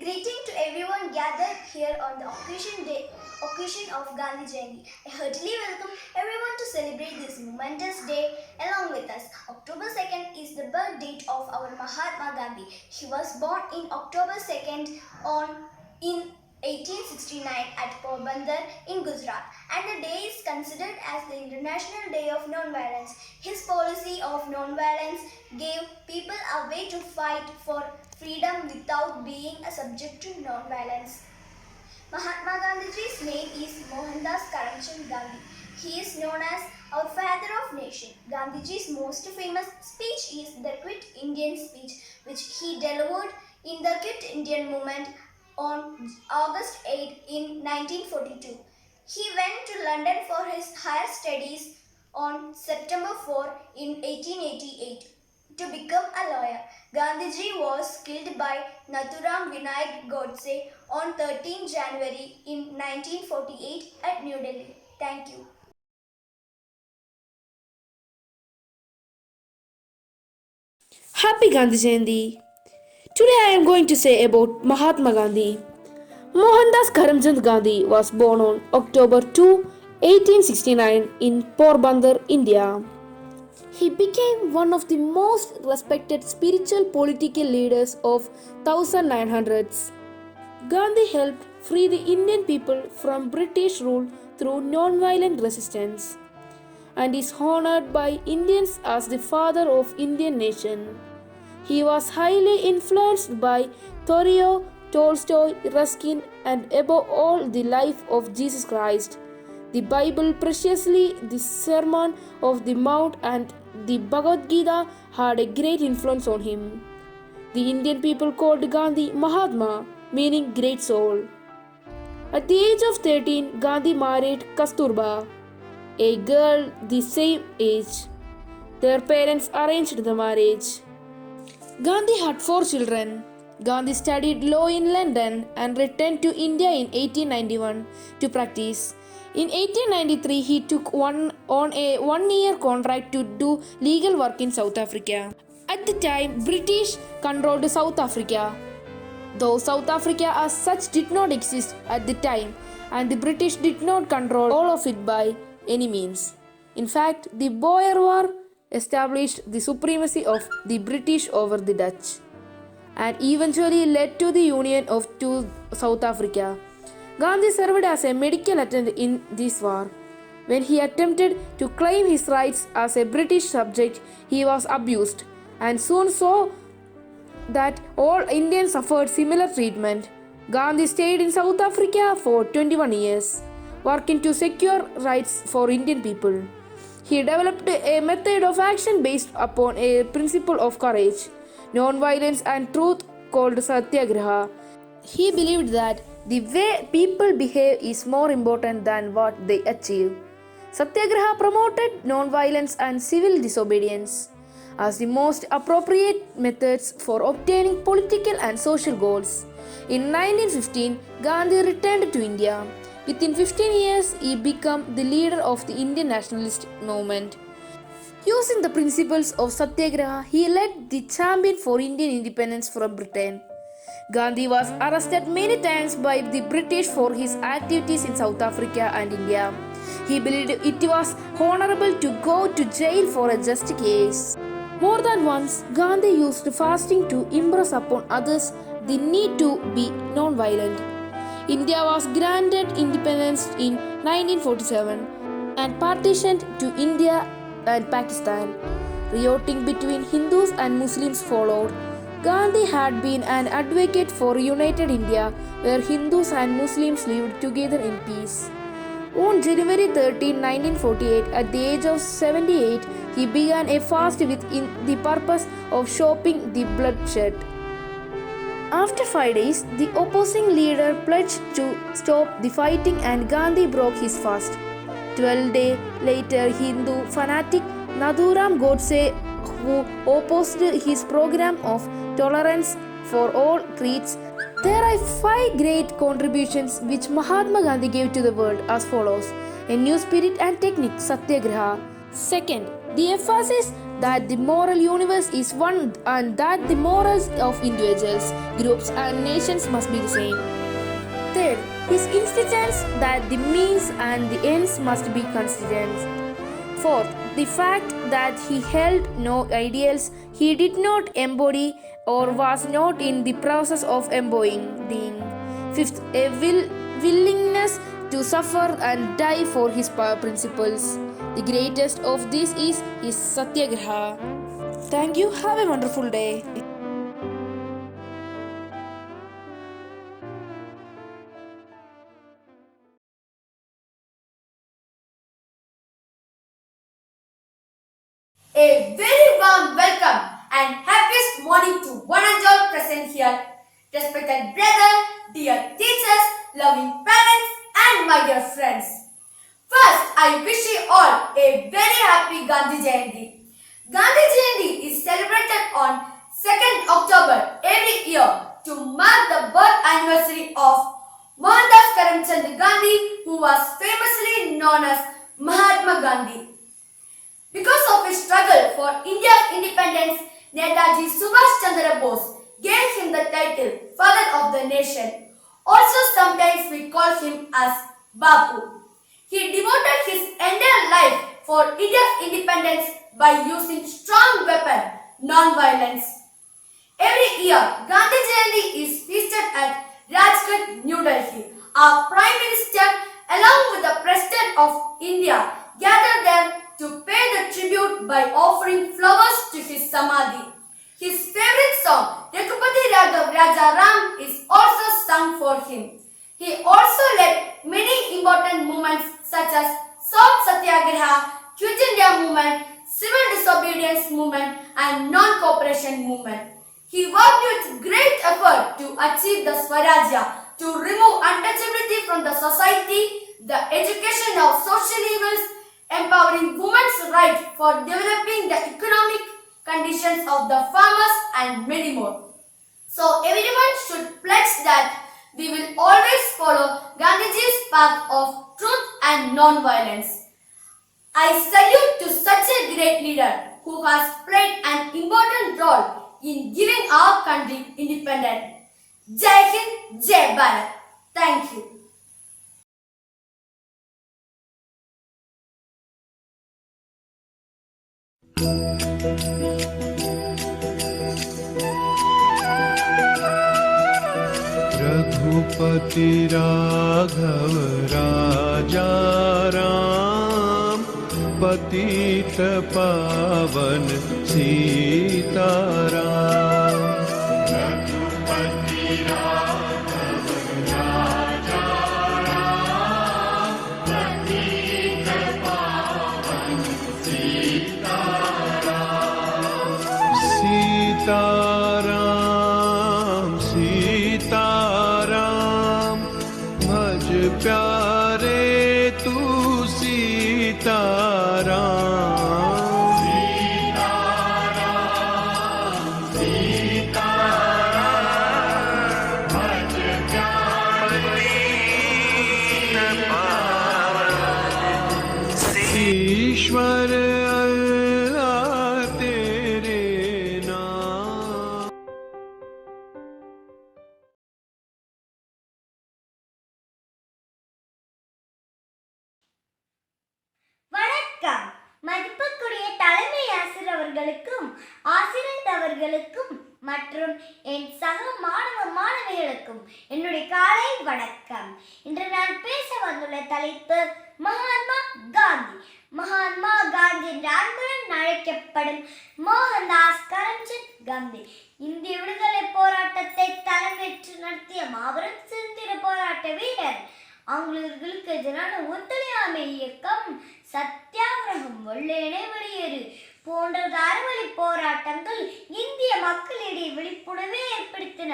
Greeting to everyone gathered here on the occasion of Gandhi Jayanti. I heartily welcome everyone to celebrate this momentous day along with us. October 2nd is the birth date of our Mahatma Gandhi. He was born in October 2nd in 1869 at Porbandar in Gujarat, and the day is considered as the International Day of Non-Violence. His policy of non-violence gave people a way to fight for freedom without being subject to non-violence. Mahatma Gandhi's name is Mohandas Karamchand Gandhi. He is known as our father of nation. Gandhiji's most famous speech is the Quit Indian speech, which he delivered in the Quit Indian movement on August 8 in 1942. He went to London for his higher studies on September 4 in 1888 to become a lawyer. Gandhiji was killed by Nathuram Vinayak Godse on 13 January in 1948 at New Delhi. Thank you. Happy Gandhi Jayanti! Today I am going to say about Mahatma Gandhi. Mohandas Karamchand Gandhi was born on October 2, 1869 in Porbandar, India. He became one of the most respected spiritual political leaders of 1900s. Gandhi helped free the Indian people from British rule through non-violent resistance and is honored by Indians as the father of Indian nation. He was highly influenced by Thoreau, Tolstoy, Ruskin, and above all the life of Jesus Christ. The Bible, preciously the Sermon of the Mount, and the Bhagavad Gita had a great influence on him. The Indian people called Gandhi Mahatma, meaning great soul. At the age of 13, Gandhi married Kasturba, a girl the same age. Their parents arranged the marriage. Gandhi had 4 children. Gandhi studied law in London and returned to India in 1891 to practice. In 1893, he took on a one-year contract to do legal work in South Africa. At the time, British controlled South Africa, though South Africa as such did not exist at the time, and the British did not control all of it by any means. In fact, the Boer War established the supremacy of the British over the Dutch and eventually led to the union of South Africa. Gandhi served as a medical attendant in this war. When he attempted to claim his rights as a British subject, he was abused and soon saw that all Indians suffered similar treatment. Gandhi stayed in South Africa for 21 years, working to secure rights for Indian people. He developed a method of action based upon a principle of courage, non-violence, and truth called Satyagraha. He believed that the way people behave is more important than what they achieve. Satyagraha promoted non-violence and civil disobedience as the most appropriate methods for obtaining political and social goals. In 1915, Gandhi returned to India. Within 15 years, he became the leader of the Indian nationalist movement. Using the principles of Satyagraha, he led the champion for Indian independence from Britain. Gandhi was arrested many times by the British for his activities in South Africa and India. He believed it was honorable to go to jail for a just case. More than once, Gandhi used fasting to impress upon others the need to be non-violent. India was granted independence in 1947 and partitioned to India and Pakistan. Rioting between Hindus and Muslims followed. Gandhi had been an advocate for united India, where Hindus and Muslims lived together in peace. On January 13, 1948, at the age of 78, he began a fast with the purpose of stopping the bloodshed. After 5 days, the opposing leader pledged to stop the fighting and Gandhi broke his fast. 12 days later, Hindu fanatic Nathuram Godse, who opposed his program of tolerance for all creeds. There are 5 great contributions which Mahatma Gandhi gave to the world as follows: a new spirit and technique, Satyagraha. Second, the emphasis that the moral universe is one and that the morals of individuals, groups, and nations must be the same. Third, his insistence that the means and the ends must be consistent. Fourth, the fact that he held no ideals he did not embody or was not in the process of embodying. Fifth, a willingness to suffer and die for his principles. The greatest of these is his Satyagraha. Thank you. Have a wonderful day. A very warm welcome and happiest morning to one and all present here. Respected brother, dear teachers, loving parents and my dear friends. First, I wish you all a very happy Gandhi Jayanti. Gandhi Jayanti is celebrated on 2nd October every year to mark the birth anniversary of Mohandas Karamchand Gandhi, who was famously known as Mahatma Gandhi. Because of his struggle for India's independence, Netaji Subhash Chandra Bose gave him the title Father of the Nation. Also sometimes we call him as Bapu. He devoted his entire life for India's independence by using strong weapon, non-violence. Every year, Gandhi Jayanti is feasted at Rajghat, New Delhi. Our Prime Minister, along with the President of India, gathered there to pay the tribute by offering flowers to his samadhi. His favorite song, Raghupati Raghav Raja Ram, is also sung for him. He also led many important movements such as Salt Satyagraha, Quit India movement, Civil Disobedience movement and Non-Cooperation movement. He worked with great effort to achieve the Swarajya, to remove untouchability from the society, the education of social evils, empowering women's right for developing the economic conditions of the farmers and many more. So everyone should pledge that we will always follow Gandhiji's path of truth and non-violence. I salute to such a great leader who has played an important role in giving our country independence. Jai Hind, Jai Bharat. Thank you. Raghupati Raghav राजा राम पतित पावन सीताराम रघुपति राघव राजा राम पतित पावन सीताराम सीताराम सीताराम भज प्यारे तू सीताराम सीताराम सीताराम भज प्यारे ईश्वर अल्लाह तेरे नाम. வணக்கம். மதிப்புக்குரிய தலைமை ஆசிரியர் அவர்களுக்கும் ஆசிரியர் அவர்களுக்கும் மற்றும் என் சக மாணவ மாணவிகளுக்கும் என்னுடைய காலை வணக்கம். இன்று நான் பேச வந்துள்ள தலைப்பு மகாத்மா காந்தி. மகாத்மா காந்தி என்ற அன்புடன் அழைக்கப்படும் மோகன்தாஸ் கரம்சந்த் காந்தி இந்திய விடுதலை போராட்டத்தை தலைமையேற்று நடத்திய மாபெரும் சுதந்திர போராட்ட வீரர். ஆங்கிலேயர்களுக்கு எதிரான ஒத்துழையாமை இயக்கம், சத்தியாகிரகம், வெள்ளையனே வெளியேறு போன்ற அறவழி போராட்டங்கள் இந்திய மக்களிடையே விழிப்புணர்வை ஏற்படுத்தின.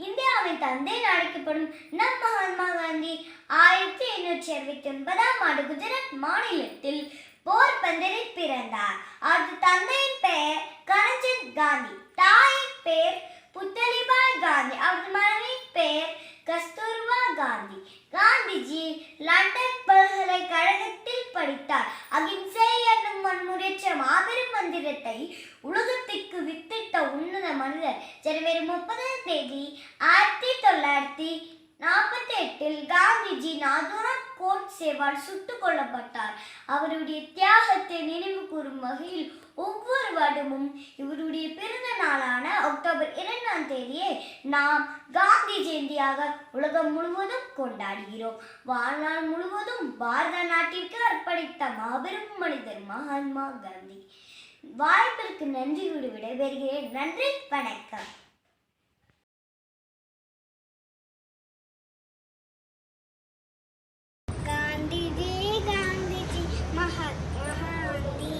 இந்தியாவின் தந்தை என அழைக்கப்படும் நம் மகாத்மா காந்தி 1569ஆம் ஆண்டு குஜராத் மாநிலத்தில் போர்பந்தரில் பிறந்தார். அவரது தந்தையின் பெயர் கரம்சந்த் காந்தி, தாயின் பெயர் புத்தலிபாய் காந்தி, அவரது மனைவியின் பெயர் கஸ்தூர்பா காந்தி. காந்திஜி லண்டன் பல்கலைக்கழகத்தில் படித்தார். அகிம்சை என்னும் வன்முறையற்ற மாபெரும் மந்திர மந்திரத்தை உலகத்திற்கு வித்திட்ட உன்னத மனிதர் ஜனவரி 30 1948 காந்திஜி நாதுராம் கோட்சேவால் சுட்டுக் கொல்லப்பட்டார். அவருடைய தியாகத்தை நினைவு கூறும் வகையில் ஒவ்வொரு வருடமும் இவருடைய பிறந்த நாளான அக்டோபர் 2 நாம் காந்தி ஜெயந்தியாக உலகம் முழுவதும் கொண்டாடுகிறோம். வாழ்நாள் முழுவதும் பாரத நாட்டிற்கு அர்ப்பணித்த மாபெரும் மனிதர் மகாத்மா காந்தி. வாய்ப்பிற்கு நன்றி கூறி விடைபெறுகிறேன். நன்றி, வணக்கம். गांधीजी गांधीजी महात्मा गांधी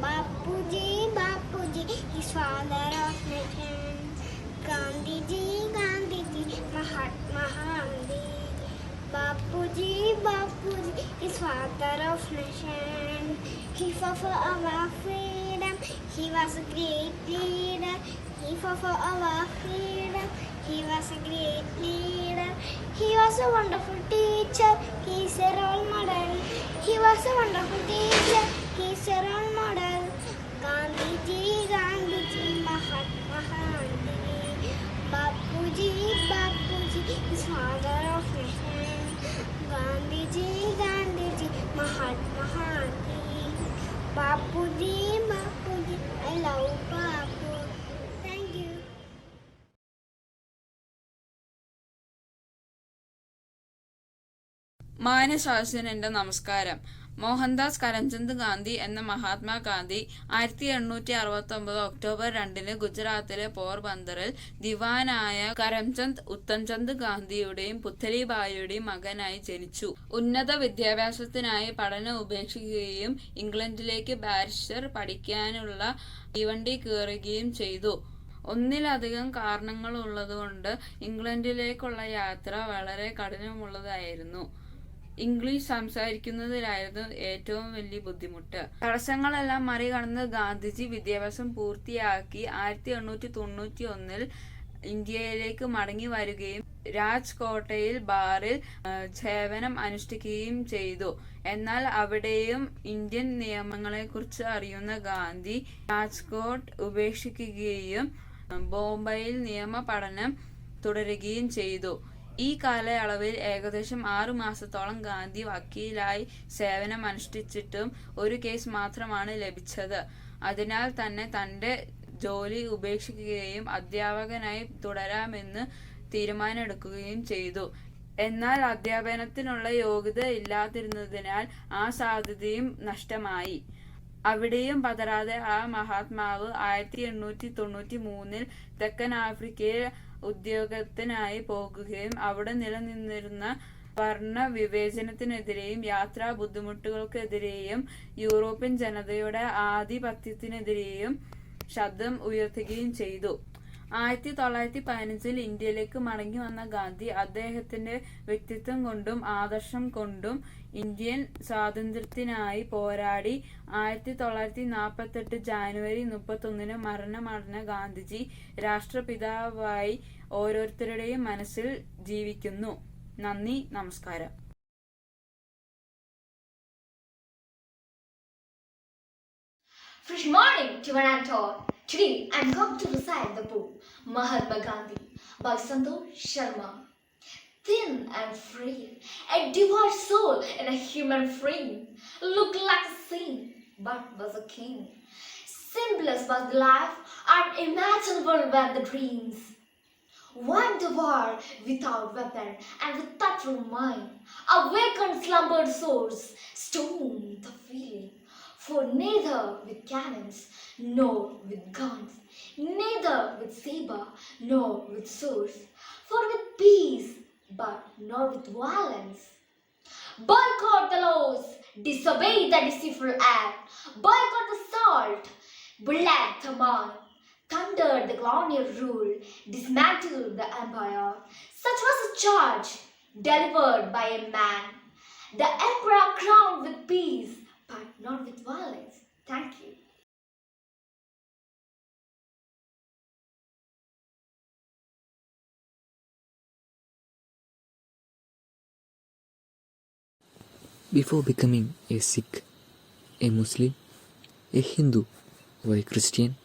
बापूजी बापूजी his father of nations. Gandhiji Gandhiji Mahatma Gandhi Bapuji Bapuji his father of nations. He fought for our freedom, he was a great leader. He fought for our freedom, he was a great leader. He was a wonderful teacher, he is a role model. He was a wonderful teacher, he is a role model. Gandhiji, Gandhiji, Mahatma Gandhi. Bapuji, Bapuji, his father of nation. Gandhiji, Gandhiji, Mahatma Gandhi. Bapuji, Bapuji, I love Bapu. Thank you. മാന്യശാസന എൻ്റെ നമസ്കാരം. മോഹൻദാസ് കരംചന്ദ് ഗാന്ധി എന്ന Mahatma Gandhi 1869 October 2 ഗുജറാത്തിലെ പോർബന്തറിൽ ദിവാനായ കരംചന്ദ് ഉത്തംചന്ദ് ഗാന്ധിയുടെയും പുത്തലിബായിയുടെയും മകനായി ജനിച്ചു. ഉന്നത വിദ്യാഭ്യാസത്തിനായി പഠനം ഉപേക്ഷിക്കുകയും ഇംഗ്ലണ്ടിലേക്ക് ബാരിസ്റ്റർ പഠിക്കാനുള്ള തീവണ്ടി കയറുകയും ചെയ്തു. ഒന്നിലധികം കാരണങ്ങളുള്ളതുകൊണ്ട് ഇംഗ്ലണ്ടിലേക്കുള്ള യാത്ര വളരെ കഠിനമുള്ളതായിരുന്നു. ഇംഗ്ലീഷ് സംസാരിക്കുന്നതിലായിരുന്നു ഏറ്റവും വലിയ ബുദ്ധിമുട്ട്. തടസ്സങ്ങളെല്ലാം മറികടന്ന് ഗാന്ധിജി വിദ്യാഭ്യാസം പൂർത്തിയാക്കി 1891 ഇന്ത്യയിലേക്ക് മടങ്ങി വരികയും രാജ്കോട്ടയിൽ ബാറിൽ സേവനം അനുഷ്ഠിക്കുകയും ചെയ്തു. എന്നാൽ അവിടെയും ഇന്ത്യൻ നിയമങ്ങളെക്കുറിച്ച് അറിയുന്ന ഗാന്ധി രാജ്കോട്ട് ഉപേക്ഷിക്കുകയും ബോംബെയിൽ നിയമ പഠനം തുടരുകയും ചെയ്തു. ഈ കാലയളവിൽ ഏകദേശം 6 മാസത്തോളം ഗാന്ധി വക്കീലായി സേവനം അനുഷ്ഠിച്ചിട്ടും ഒരു കേസ് മാത്രമാണ് ലഭിച്ചത്. അതിനാൽ തന്നെ തന്റെ ജോലി ഉപേക്ഷിക്കുകയും അധ്യാപകനായി തുടരാമെന്ന് തീരുമാനമെടുക്കുകയും ചെയ്തു. എന്നാൽ അധ്യാപനത്തിനുള്ള യോഗ്യത ഇല്ലാതിരുന്നതിനാൽ ആ സാധ്യതയും നഷ്ടമായി. അവിടെയും പതറാതെ ആ മഹാത്മാവ് 1893 തെക്കൻ ആഫ്രിക്കയിൽ ഉദ്യോഗത്തിനായി പോകുകയും അവിടെ നിലനിന്നിരുന്ന വർണ്ണ വിവേചനത്തിനെതിരെയും യാത്രാ ബുദ്ധിമുട്ടുകൾക്കെതിരെയും യൂറോപ്യൻ ജനതയുടെ ആധിപത്യത്തിനെതിരെയും ശബ്ദം ഉയർത്തുകയും ചെയ്തു. 1915 ഇന്ത്യയിലേക്ക് മടങ്ങി വന്ന ഗാന്ധി അദ്ദേഹത്തിന്റെ വ്യക്തിത്വം കൊണ്ടും ആദർശം കൊണ്ടും ഇന്ത്യൻ സ്വാതന്ത്ര്യത്തിനായി പോരാടി. 1948 ജാനുവരി 31 മരണമടഞ്ഞ ഗാന്ധിജി രാഷ്ട്രപിതാവായി ഓരോരുത്തരുടെയും മനസ്സിൽ ജീവിക്കുന്നു. നന്ദി, നമസ്കാരം. Fresh morning to one and all. Today I am going to recite the poem Mahatma Gandhi by Santosh Sharma. Thin and frail, a divine soul in a human frame, looked like a saint, but was a king. Simplest was the life, unimaginable were the dreams. Won the war without weapon and with thoughtful mind, awakened slumbered souls, stoned the feeling. For neither with cannons nor with guns, neither with saber nor with swords, for with peace but not with violence. Boycott the laws, disobey the deceitful act, boycott the salt, black the mind, thunder the colonial rule, dismantle the empire. Such was the charge delivered by a man, the emperor crowned with peace but not with violence. Thank you. Before becoming a Sikh, a Muslim, a Hindu, For a Christian,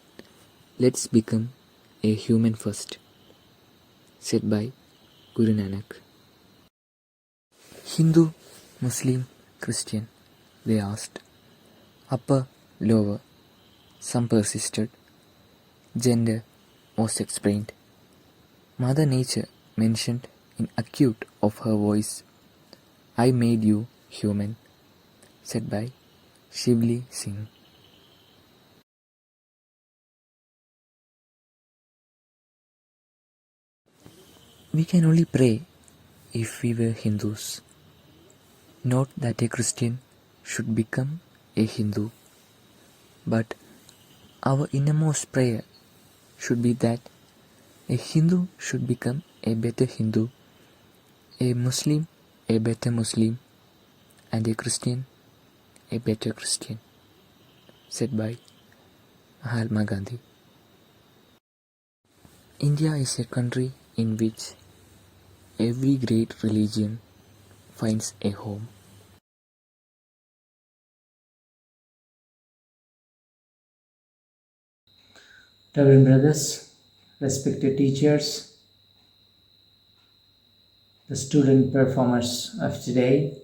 let's become a human first, said by Guru Nanak. Hindu, Muslim, Christian, they asked. Upper, lower, some persisted. Gender was explained. Mother Nature mentioned in acute of her voice, I made you human, said by Shivli Singh. We can only pray if we were Hindus. Not that a Christian should become a Hindu, but our innermost prayer should be that a Hindu should become a better Hindu, a Muslim a better Muslim, and a Christian a better Christian, said by Mahatma Gandhi. India is a country in which every great religion finds a home. Reverend brothers, respected teachers, the student performers of today,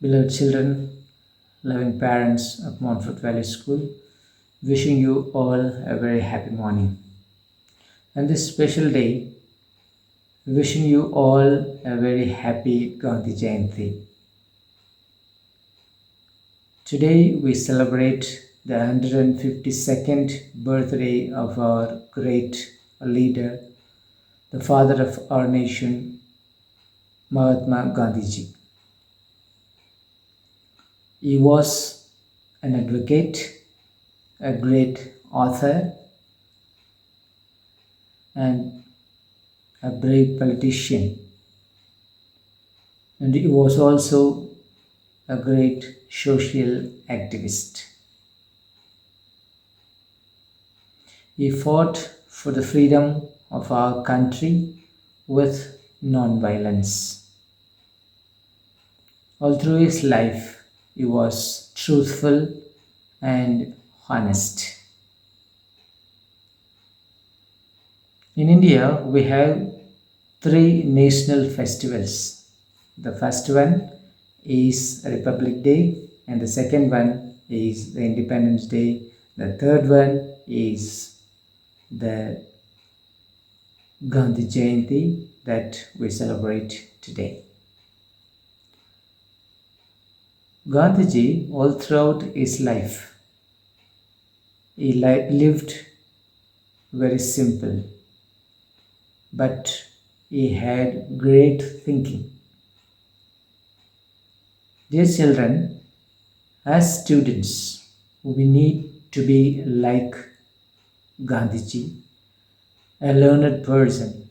beloved children, loving parents of Montfort Valley School, wishing you all a very happy morning. On this special day, wishing you all a very happy Gandhi Jayanti. Today we celebrate the 152nd birthday of our great leader, the father of our nation, Mahatma Gandhiji. He was an advocate, a great author, and a brave politician. And he was also a great social activist. He fought for the freedom of our country with non-violence. All through his life, he was truthful and honest. In India, we have three national festivals. The first one is Republic Day, and the second one is the Independence Day. The third one is the Gandhi Jayanti that we celebrate today. Gandhiji, all throughout his life, he lived very simple, but he had great thinking. Dear children, as students, we need to be like Gandhiji, a learned person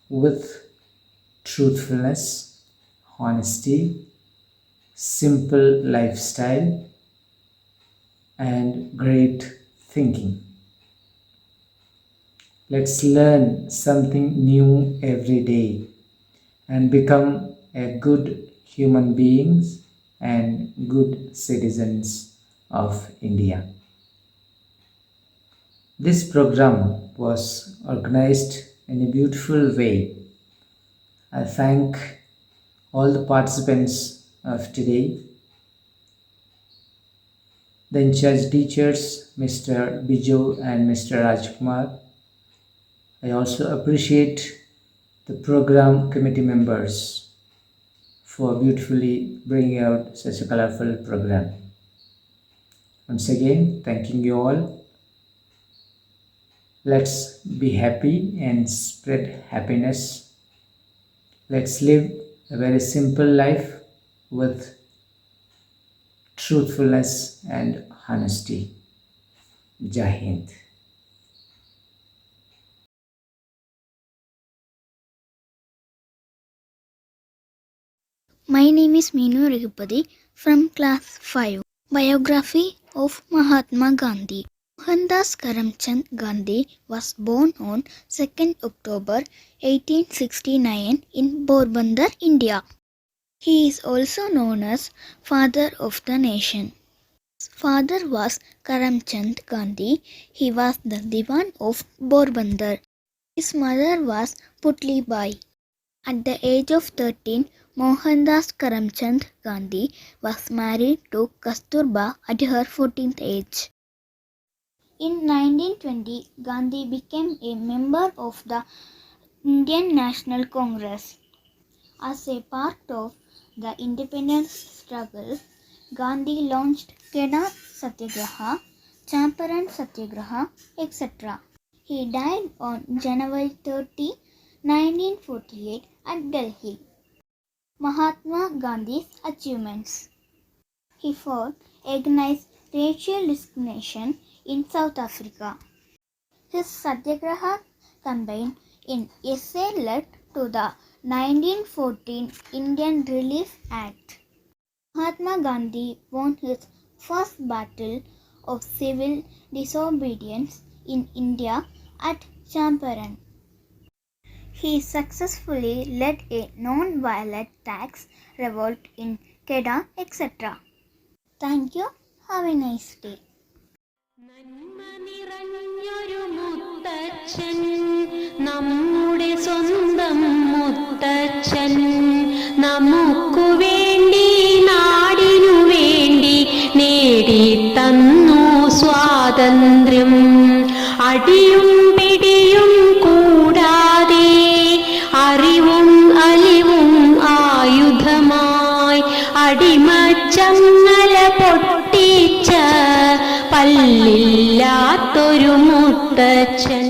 with truthfulness, honesty, simple lifestyle, and great thinking. Let's learn something new every day and become a good human beings and good citizens of India. This program was organized in a beautiful way. I thank all the participants of today, the in-charge teachers, Mr. Biju and Mr. Rajkumar. I also appreciate the program committee members for beautifully bringing out such a colorful program. Once again, thanking you all. Let's be happy and spread happiness. Let's live a very simple life with truthfulness and honesty. Jai Hind. My name is Meenu Raghupati from class 5. Biography of Mahatma Gandhi. Mohandas Karamchand Gandhi was born on 2nd October 1869 in Porbandar, India. He is also known as Father of the Nation. father was Karamchand Gandhi. He was the Diwan of Porbandar. His mother was Putli Bai. At the age of 13, Mohandas Karamchand Gandhi was married to Kasturba at her 14th age. In 1920, Gandhi became a member of the Indian National Congress. As a part of the independence struggle, Gandhi launched Kheda Satyagraha, Champaran Satyagraha, etc. He died on January 30, 1948 at Delhi. Mahatma Gandhi's achievements. He fought against racial discrimination in South Africa. His Satyagraha campaign in essay led to the 1914 Indian Relief Act. Mahatma Gandhi won his first battle of civil disobedience in India at Champaran. He successfully led a non-violent tax revolt in Kedah, etc. Thank you. Have a nice day. നന്മനിറഞ്ഞൊരു മുത്തച്ഛൻ നമ്മുടെ സ്വന്തം മുത്തച്ഛൻ നമുക്കു വേണ്ടി നാടിനു വേണ്ടി നേടിത്തന്നു സ്വാതന്ത്ര്യം അടിയും പിടിയും കൂടാതെ അറിവും അലിവും ആയുധമായി അടിമച്ചങ്ങല പൊട്ടിച്ച പല്ലില്ലാത്തൊരു മുത്തച്ഛൻ